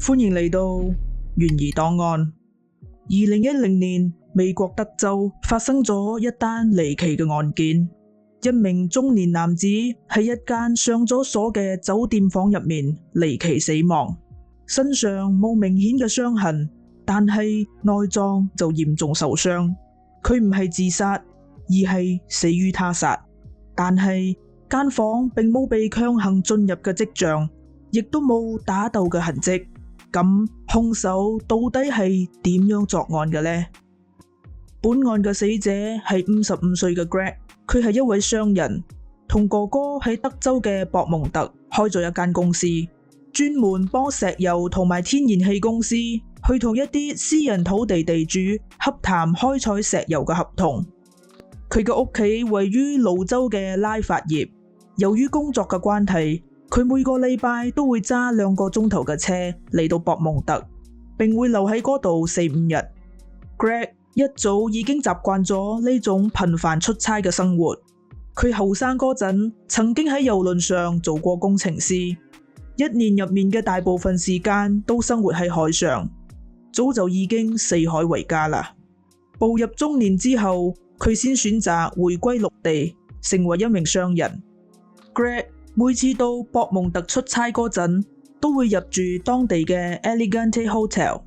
歡迎嚟到懸疑檔案。2010年，美國德州發生咗一單離奇嘅案件。一名中年男子喺一間上咗鎖嘅酒店房入面離奇死亡，身上冇明顯嘅傷痕，但係內臟就嚴重受傷。佢唔係自殺，而係死於他殺。但係間房並冇被強行進入嘅跡象，亦都冇打鬥嘅痕跡。咁兇手到底係點樣作案嘅呢？本案嘅死者係55歲嘅 Greg， 佢係一位商人，同哥哥喺德州嘅博蒙特開咗一間公司，專門幫石油同埋天然氣公司去同一啲私人土地地主洽談開採石油嘅合同。佢嘅屋企位於路州嘅拉法葉，由於工作嘅關係，佢每個禮拜都會揸2個鐘頭嘅車嚟到博蒙特，並會留喺嗰度4-5日。Greg 一早已經習慣咗呢種頻繁出差嘅生活。佢後生嗰陣曾經喺郵輪上做過工程師，一年入面嘅大部分時間都生活喺海上，早就已經四海為家啦。步入中年之後，佢先選擇回歸陸地，成為一名商人。Greg 每次到博蒙特出差嗰陣，都會入住當地嘅 Elegante Hotel。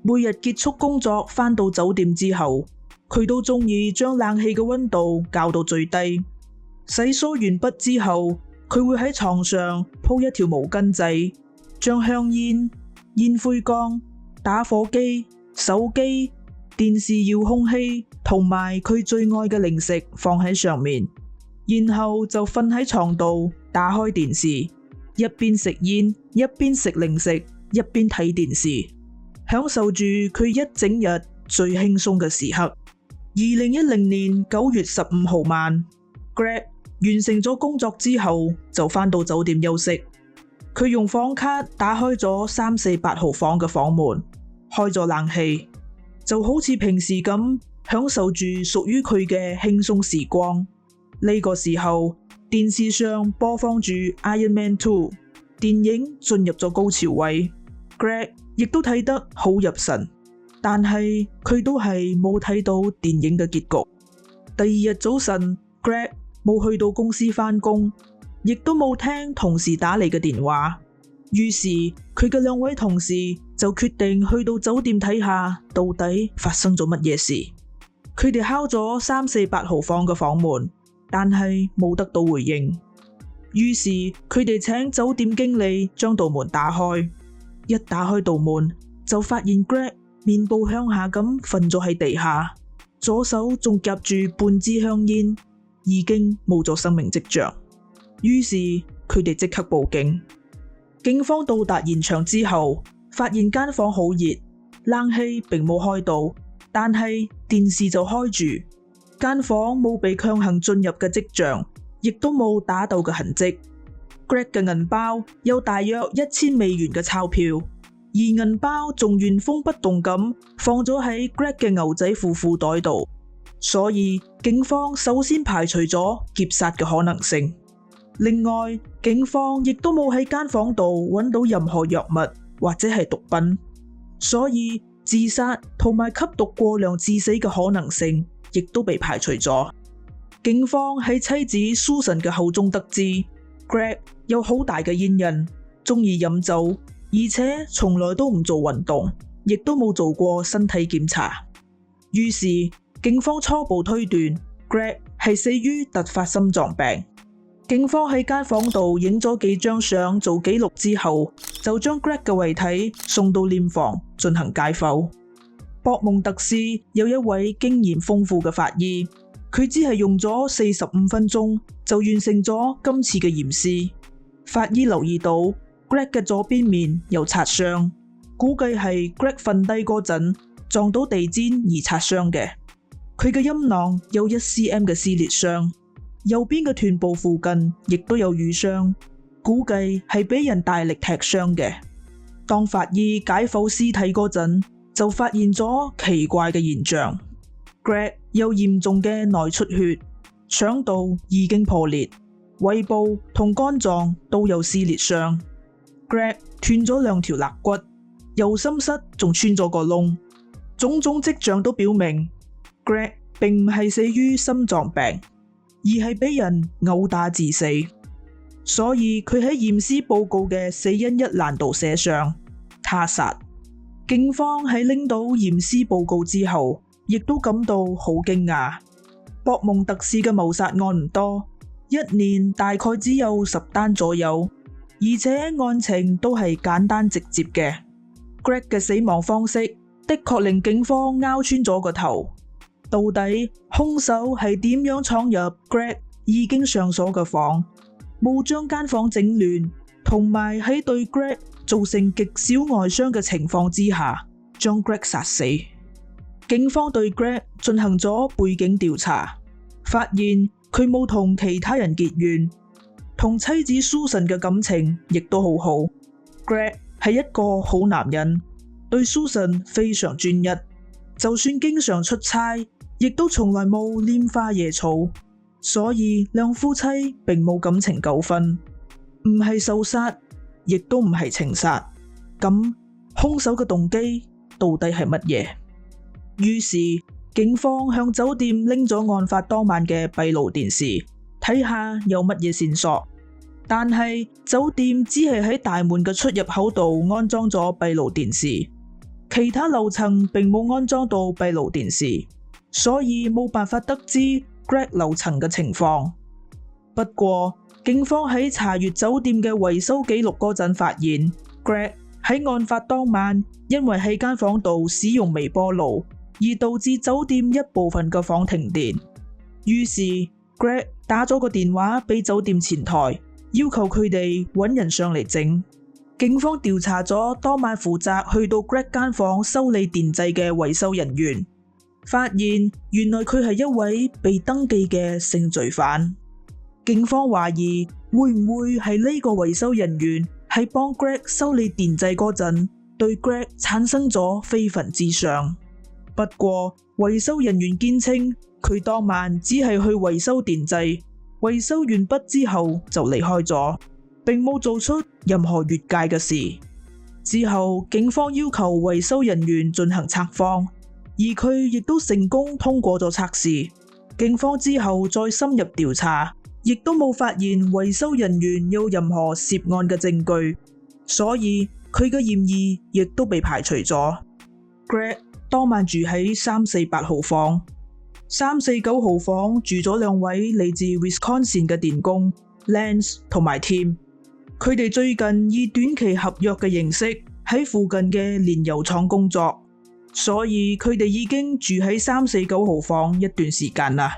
每日結束工作返到酒店之後，佢都中意將冷氣嘅溫度校到最低。洗梳完畢之後，佢會喺床上鋪一條毛巾仔，將香煙、煙灰缸、打火機、手機、電視遙控器同埋佢最愛嘅零食放喺上面，然後就瞓喺床度，打開電視，一邊食煙，一邊食零食，一邊睇電視，享受住佢一整日最輕鬆嘅時刻。2010年9月15號晚， Greg 完成咗工作之後就返到酒店休息。佢用房卡打開咗348號房嘅房門，開咗冷氣，就好似平時咁享受住屬於佢嘅輕鬆時光。呢個時候，電視上播放住 Iron Man 2， 電影進入咗高潮位。Greg 亦都睇得好入神，但係佢都係冇睇到電影嘅結局。第二日早晨， Greg 冇去到公司返工，亦都冇聽同事打嚟嘅電話。於是佢嘅2位同事就決定去到酒店睇下到底發生咗乜嘢事。佢哋敲咗348號房嘅房門，但係冇得到回應。於是佢哋請酒店經理將道門打開。一打開道門，就發現 Greg 面部向下咁瞓咗喺地下，左手仲夾住半支香煙，已經冇咗生命跡象。於是佢哋即刻報警。警方到達現場之後，發現間房好熱，冷氣並冇開到，但係電視就開住。間房冇被強行進入嘅跡象，亦都冇打鬥嘅痕跡。Greg 嘅銀包有大約1000美元嘅鈔票，而銀包仲原封不動咁放咗喺 Greg 嘅牛仔褲褲袋度，所以警方首先排除咗劫殺嘅可能性。另外，警方亦都冇喺間房度揾到任何藥物或者係毒品，所以自殺同埋吸毒過量致死嘅可能性亦都被排除咗。警方喺妻子 Susan 嘅口中得知，Greg 有好大嘅煙癮，中意飲酒，而且從來都唔做運動，亦都冇做過身體檢查。於是警方初步推斷 Greg 係死於突發心臟病。警方喺間房度影咗幾張相做記錄之後，就將 Greg 嘅遺體送到殮房進行解剖。博蒙特市有一位經驗豐富嘅法醫，佢只係用咗45分鐘就完成咗今次嘅驗屍。法醫留意到 Greg 嘅左邊面有擦傷，估計係 Greg 瞓低嗰陣撞到地氈而擦傷嘅。佢嘅陰囊有1 cm 嘅撕裂傷，右邊嘅臀部附近亦都有瘀傷，估計係俾人大力踢傷嘅。當法醫解剖屍體嗰陣，就發現咗奇怪嘅現象。Greg 有嚴重嘅內出血，腸道已經破裂，胃部同肝臟都有撕裂傷。Greg 斷咗2條肋骨，右心室仲穿咗個窿，種種跡象都表明 Greg 並唔係死於心臟病，而係俾人毆打致死。所以佢喺驗屍報告嘅死因一欄度寫上他殺。警方喺拎到驗屍報告之後，亦都感到好驚訝。博蒙特市嘅謀殺案唔多，一年大概只有10單左右，而且案情都係簡單直接嘅。Greg 嘅死亡方式的確令警方拗穿咗個頭，到底兇手係點樣闖入 Greg 已經上鎖嘅房，冇將間房整亂，同埋喺對 Greg 造成極少外傷嘅情況之下，將 Greg 殺死。警方對 Greg 進行咗背景調查，發現佢冇同其他人結怨，同妻子 Susan 嘅感情亦都好好。Greg 係一個好男人，對 Susan 非常專一，就算經常出差，亦都從來冇拈花惹草，所以兩夫妻並冇感情糾紛，唔係仇殺，亦都唔係情殺。咁兇手嘅動機到底係乜嘢？於是警方向酒店拎咗案發當晚嘅閉路電視，睇下有乜嘢線索。但係酒店只係喺大門嘅出入口度安裝咗閉路電視，其他樓層並冇安裝到閉路電視，所以冇辦法得知 Greg 樓層嘅情況。不過警方喺查閱酒店嘅維修記錄嗰陣發現 Greg 喺案發當晚因為喺間房度使用微波爐，而導致酒店一部分嘅房停電。於是 Greg 打咗個電話俾酒店前台，要求佢哋揾人上嚟整。警方調查咗當晚負責去到 Greg 間房修理電掣嘅維修人員，發現原來佢係一位被登記嘅性罪犯。警方懷疑會唔會係呢個維修人員喺幫 Greg 修理電掣嗰陣對 Greg 產生咗非分之想。不過維修人員堅稱佢當晚只係去維修電掣，維修完畢之後就離開咗，並冇做出任何越界嘅事。之後警方要求維修人員進行測謊，而佢亦都成功通過咗測試。警方之後再深入調查，亦都冇發現維修人員有任何涉案嘅證據，所以佢嘅嫌疑亦都被排除咗。Greg 當晚住喺348號房，349號房住咗2位嚟自 Wisconsin 嘅電工 Lance 同埋 Tim。佢哋最近以短期合約嘅形式喺附近嘅煉油廠工作，所以佢哋已經住喺349號房一段時間啦。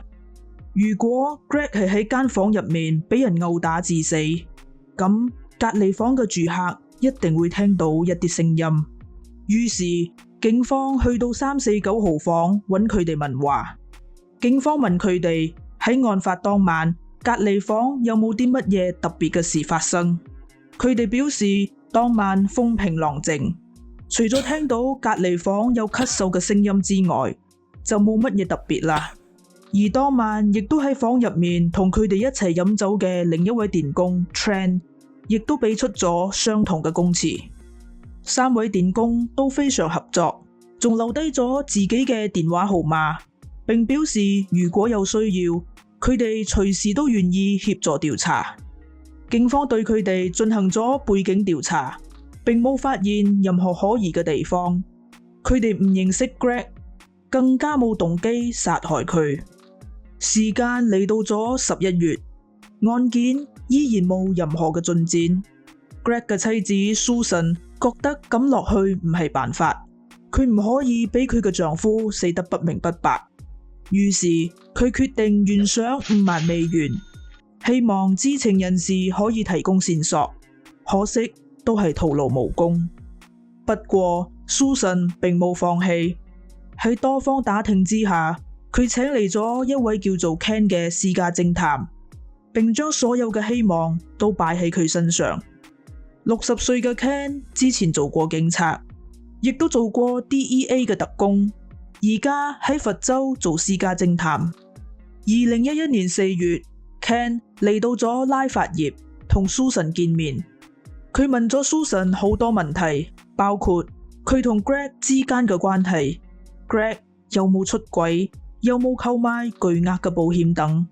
如果 Greg 係喺間房入面俾人毆打致死，咁隔離房嘅住客一定會聽到一啲聲音。於是警方去到349號房揾佢哋問話。警方問佢哋喺案發當晚隔離房有冇啲乜嘢特別嘅事發生。佢哋表示當晚風平浪靜，除咗聽到隔離房有咳嗽嘅聲音之外，就冇乜嘢特別啦。而當晚亦都喺房入面同佢哋一齊飲酒嘅另一位電工 Trent， 亦都俾出咗相同嘅供詞。3位電工都非常合作，仲留低咗自己嘅電話號碼，並表示如果有需要，佢哋隨時都願意協助調查。警方對佢哋進行咗背景調查，並冇發現任何可疑嘅地方。佢哋唔認識 Greg， 更加冇動機殺害佢。時間嚟到咗11月，案件依然冇任何嘅進展。Greg 嘅妻子 Susan 覺得咁落去唔係辦法，佢唔可以俾佢嘅丈夫死得不明不白。於是佢決定懸賞5萬美元，希望知情人士可以提供線索，可惜都係徒勞無功。不過 Susan 並冇放棄，喺多方打聽之下，佢請嚟咗一位叫做 Ken 嘅私家偵探，並將所有嘅希望都擺喺佢身上。60歲嘅 Ken 之前做過警察，亦都做過 DEA 嘅特工，而家喺佛州做私家偵探。2011年4月，Ken 嚟到咗拉法葉同 Susan 見面。佢問咗 Susan 好多問題，包括佢同 Greg 之間嘅關係，Greg 有冇出軌，有冇購買巨額嘅保險等。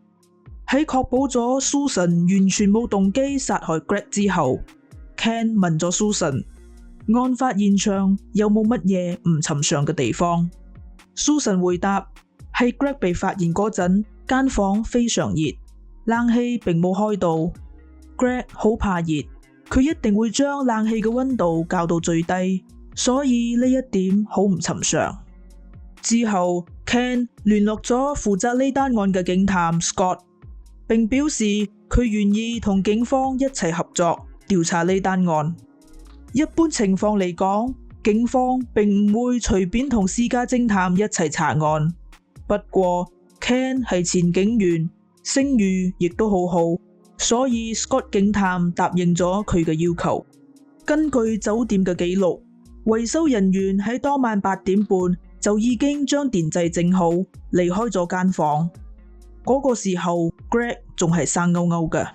喺確保咗 Susan 完全冇動機殺害 Greg 之後， Ken 問咗 Susan 案發現場有冇乜嘢唔尋常嘅地方。 Susan 回答係 Greg 被發現嗰陣間房非常熱，冷氣並冇開到。 Greg 好怕熱，佢一定會將冷氣嘅溫度校到最低，所以呢一點好唔尋常。之後 Ken 聯絡咗負責呢單案嘅警探 Scott， 並表示佢願意同警方一齊合作調查呢單案。一般情況嚟講，警方並唔會隨便同私家偵探一齊查案。不過 Ken 係前警員，聲譽亦都好好，所以 Scott 警探答應咗佢嘅要求。根據酒店嘅記錄，維修人員喺當晚8點半就已經將電掣整好，離開咗間房。嗰個時候 Greg 仲係生勾勾嘅。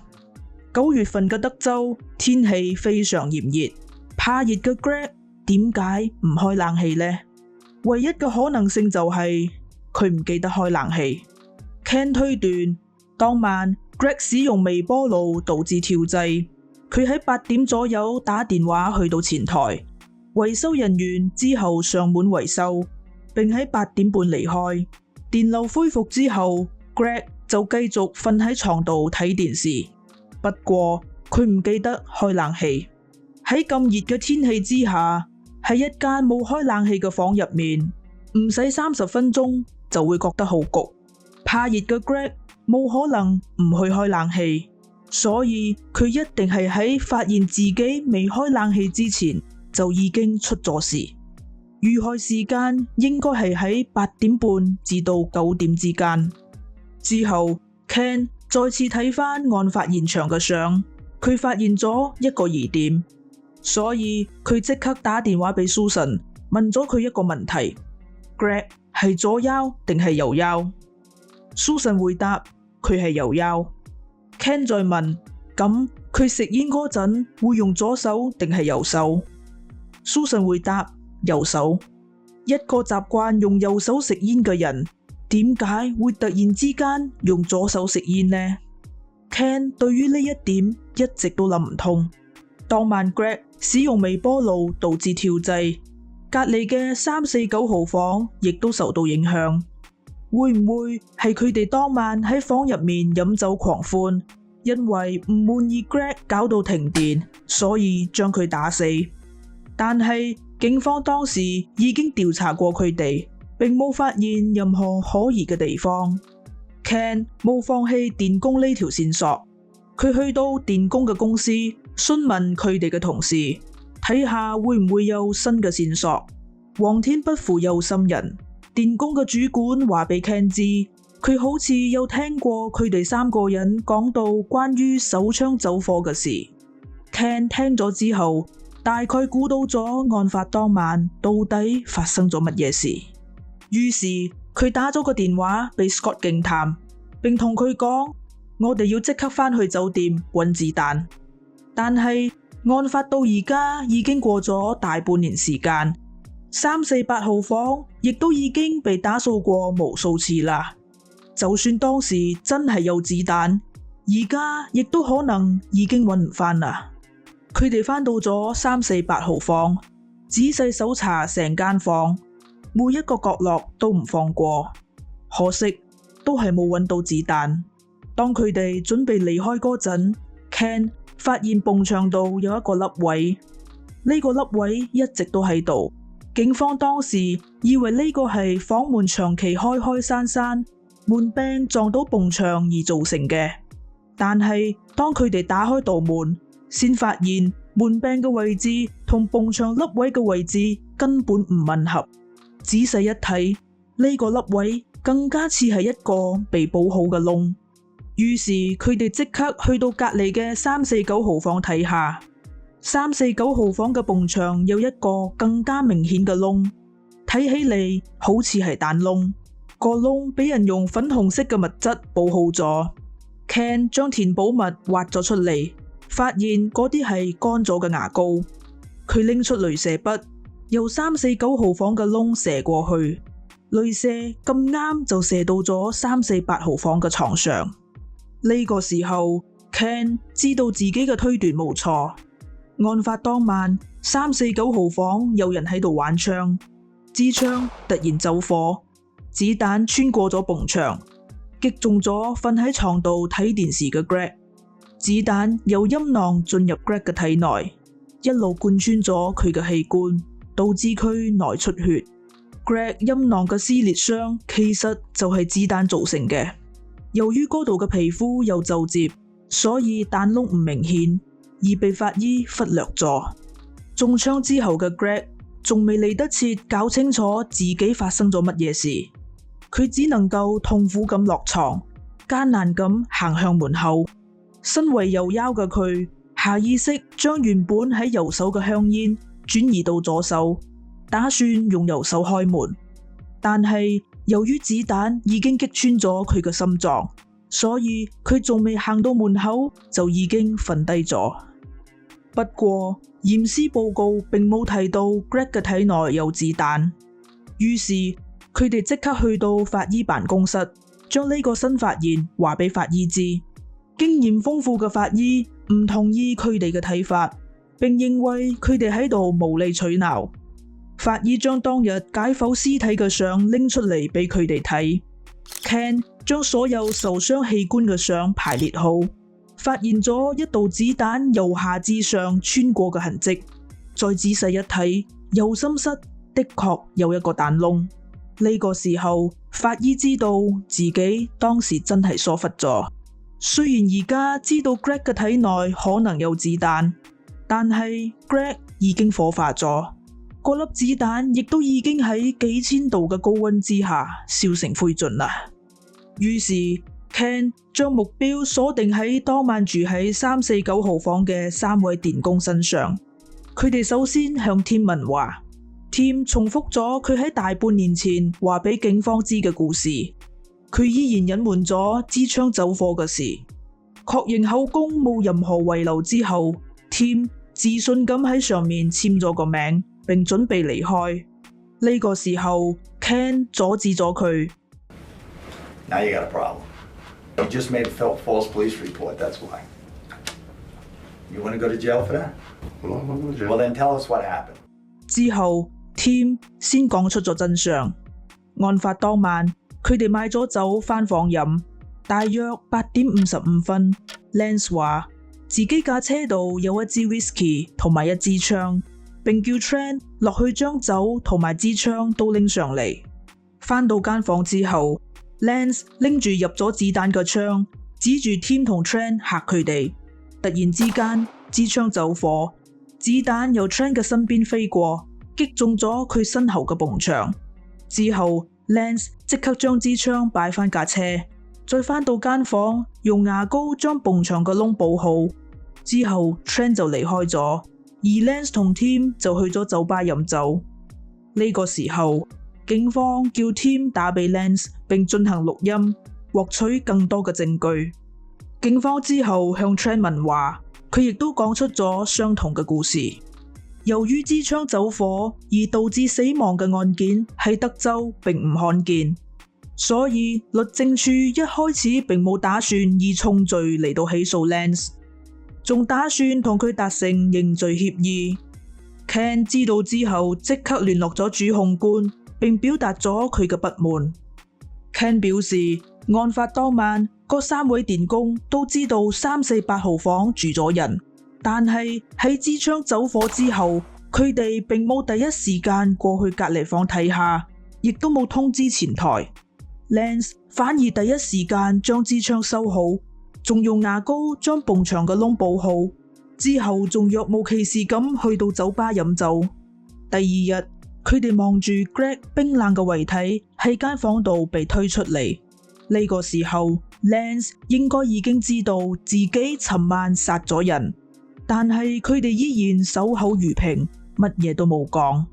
9月份嘅德州天氣非常炎熱，怕熱嘅 Greg 點解唔開冷氣呢？唯一嘅可能性就係佢唔記得開冷氣。Ken 推斷當晚 Greg 使用微波爐導致跳掣，佢喺8點左右打電話去到前台，維修人員之後上門維修，並喺8點半離開。電流恢復之後， Greg 就繼續瞓喺床度睇電視，不過佢唔記得開冷氣。喺咁熱嘅天氣之下，喺一間冇開冷氣嘅房入面，唔使30分鐘就會覺得好焗。怕熱嘅 Greg 冇可能唔去開冷氣，所以佢一定係喺發現自己未開冷氣之前就已經出咗事。遇害時間應該係喺8點半至到9點之間。之後 Ken 再次睇返案發現場嘅相，佢發現咗一個疑點，所以佢即刻打電話俾 Susan， 問咗佢一個問題： Greg 係左腰定係右腰？ Susan 回答佢係右腰。 Ken 再問，咁佢食煙嗰陣會用左手定係右手？ Susan 回答右手。一個習慣用右手食煙嘅人，點解會突然之間用左手食煙呢？ Ken 對於呢一點一直都諗唔通。當晚 Greg 使用微波爐導致跳掣，隔籬嘅349號房亦都受到影響。會唔會係佢哋當晚喺房入面飲酒狂歡，因為唔滿意 Greg 搞到停電，所以將佢打死？但係警方當時已經調查過佢哋，並冇發現任何可疑嘅地方。Ken 冇放棄電工呢條線索，佢去到電工嘅公司詢問佢哋嘅同事，睇下會唔會有新嘅線索。皇天不負有心人，電工嘅主管話俾 Ken 知，佢好似有聽過佢哋3個人講到關於手槍走火嘅事。Ken 聽咗之後，大概估到咗案發當晚到底發生咗乜嘢事，於是佢打咗個電話俾 Scott 警探，並同佢講：我哋要即刻返去酒店揾子彈。但係案發到而家已經過咗大半年時間，348號房亦都已經被打掃過無數次啦。就算當時真係有子彈，而家亦都可能已經揾唔返啦。佢哋返到咗348號房，仔細搜查成間房，每一個角落都唔放過，可惜都係冇揾到子彈。當佢哋準備離開嗰陣， Ken 發現埲牆度有一個凹位，呢個凹位一直都喺度。警方當時以為呢個係房門長期開開閂閂，門柄撞到埲牆而造成嘅。但係當佢哋打開道門，先發現門柄嘅位置同埲牆凹位嘅位置根本唔吻合。仔細一睇，呢個凹位更加似係一個被補好嘅窿。於是佢哋即刻去到隔籬嘅349號房睇下。349號房嘅埲牆有一個更加明顯嘅窿，睇起嚟好似係彈窿。個窿俾人用粉紅色嘅物質補好咗。Ken 將填補物挖咗出嚟，發現嗰啲係乾咗嘅牙膏。佢拎出鐳射筆，由349號房嘅窿射過去，鐳射咁啱就射到咗348號房嘅床上。呢個時候 Ken 知道自己嘅推斷冇錯，案發當晚349號房有人喺度玩槍，支槍突然走火，子彈穿過咗埲牆，擊中咗瞓喺床度睇電視嘅 Greg。子彈由陰囊進入 Greg 嘅體內，一路貫穿咗佢嘅器官，導致佢內出血。Greg 陰囊嘅撕裂傷其實就係子彈造成嘅。由於嗰度嘅皮膚有皺褶，所以彈窿唔明顯，而被法醫忽略咗。中槍之後嘅 Greg 仲未嚟得切搞清楚自己發生咗乜嘢事，佢只能夠痛苦咁落床，艱難咁行向門口。身為右腰嘅佢，下意識將原本喺右手嘅香煙轉移到左手，打算用右手開門。但係由於子彈已經擊穿咗佢嘅心臟，所以佢仲未行到門口就已經瞓低咗。不過驗屍報告並冇提到 Greg 嘅體內有子彈，於是佢哋即刻去到法醫辦公室，將呢個新發現話俾法醫知。經驗豐富嘅法醫唔同意佢哋嘅睇法，並認為佢哋喺度無理取鬧。法醫將當日解剖屍體嘅相拎出嚟俾佢哋睇。Ken 將所有受傷器官嘅相排列好，發現咗一道子彈由下至上穿過嘅痕跡。再仔細一睇，右心室的確有一個彈窿。呢個時候，法醫知道自己當時真係疏忽咗。雖然而家知道 Greg 嘅體內可能有子彈，但係 Greg 已經火化咗。嗰粒子彈亦都已經喺幾千度嘅高溫之下燒成灰燼啦。於是 Ken 將目標鎖定喺當晚住喺349號房嘅3位電工身上。佢哋首先向 Tim 問話。Tim 重複咗佢喺大半年前話俾警方知嘅故事。佢依然隱瞞咗支槍走火嘅事。確認口供冇任何遺留之後， Tim 自信咁喺上面簽咗個名，並準備離開。呢個時候 Ken 阻止咗佢。Now you got a problem. You just made a false police report, that's why. You want to go to jail for that? Well, then tell us what happened. 之後 Tim 先講出咗真相。案發當晚，佢哋買咗酒返房飲，大約8:55分 Lance 話自己架車度有一支 whisky 同埋一支槍，並叫 Trent 落去將酒同埋支槍都拎上嚟。返到間房之後， Lance 拎住入咗子彈嘅槍，指住 Tim 同 Trent 嚇佢哋。突然之間，支槍走火，子彈由 Trent 嘅身邊飛過，擊中咗佢身後嘅埲牆。之後 Lance 即刻將支槍擺返架車，再返到間房用牙膏將埲牆嘅窿補好。之後 Trent 就離開咗，而 Lance 同 Tim 就去咗酒吧飲酒。呢個時候，警方叫 Tim 打俾 Lance 並進行錄音，獲取更多嘅證據。警方之後向 Trent 問話，佢亦都講出咗相同嘅故事。由於支槍走火而導致死亡嘅案件喺德州並唔罕見，所以律政處一開始並冇打算以重罪嚟到起訴 Lance， 仲打算同佢達成認罪協議。Ken 知道之後即刻聯絡咗主控官，並表達咗佢嘅不滿。Ken 表示，案發當晚嗰3位電工都知道348號房住咗人，但係喺支槍走火之後，佢哋並冇第一時間過去隔離房睇下，亦都冇通知前台。Lance 反而第一時間將支槍收好，仲用牙膏將埲牆嘅窿補好，之後仲若無其事咁去到酒吧飲酒。第二日，佢哋望住 Greg 冰冷嘅遺體喺間房度被推出嚟。呢個時候 Lance 應該已經知道自己尋晚殺咗人，但係佢哋依然守口如瓶，乜嘢都冇講。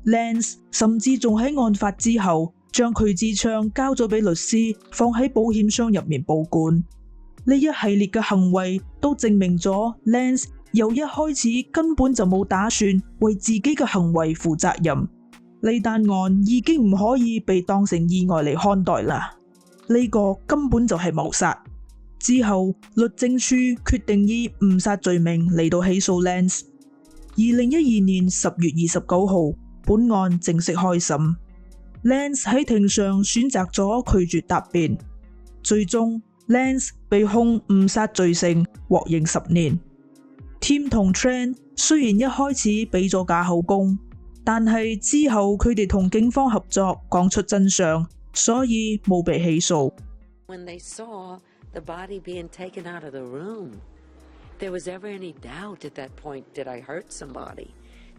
Lance 甚至仲喺案發之後將佢支槍交咗俾律師，放喺保險箱入面保管。呢一系列嘅行為都證明咗 Lance 由一開始根本就冇打算為自己嘅行為負責任。呢單案已經唔可以被當成意外嚟看待啦，呢個根本就係謀殺。之後，律政處決定以誤殺罪名嚟到起訴 Lance。2012年10月29號，本案正式開審。Lance 喺庭上選擇咗拒絕答辯，最終 Lance 被控誤殺罪成，獲刑10年。Tim 同 Tran 雖然一開始俾咗假口供，但係之後佢哋同警方合作講出真相，所以冇被起訴。When they saw the body being taken out of the room, there was ever any doubt at that point, did I hurt somebody?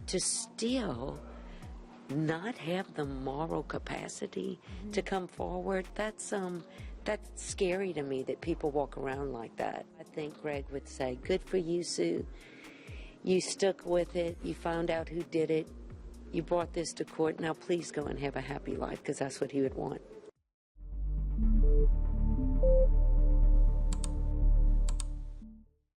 To still not have the moral capacity to come forward, that's scary to me that people walk around like that. I think Greg would say, good for you, Sue. You stuck with it. You found out who did it. You brought this to court. Now please go and have a happy life, because that's what he would want.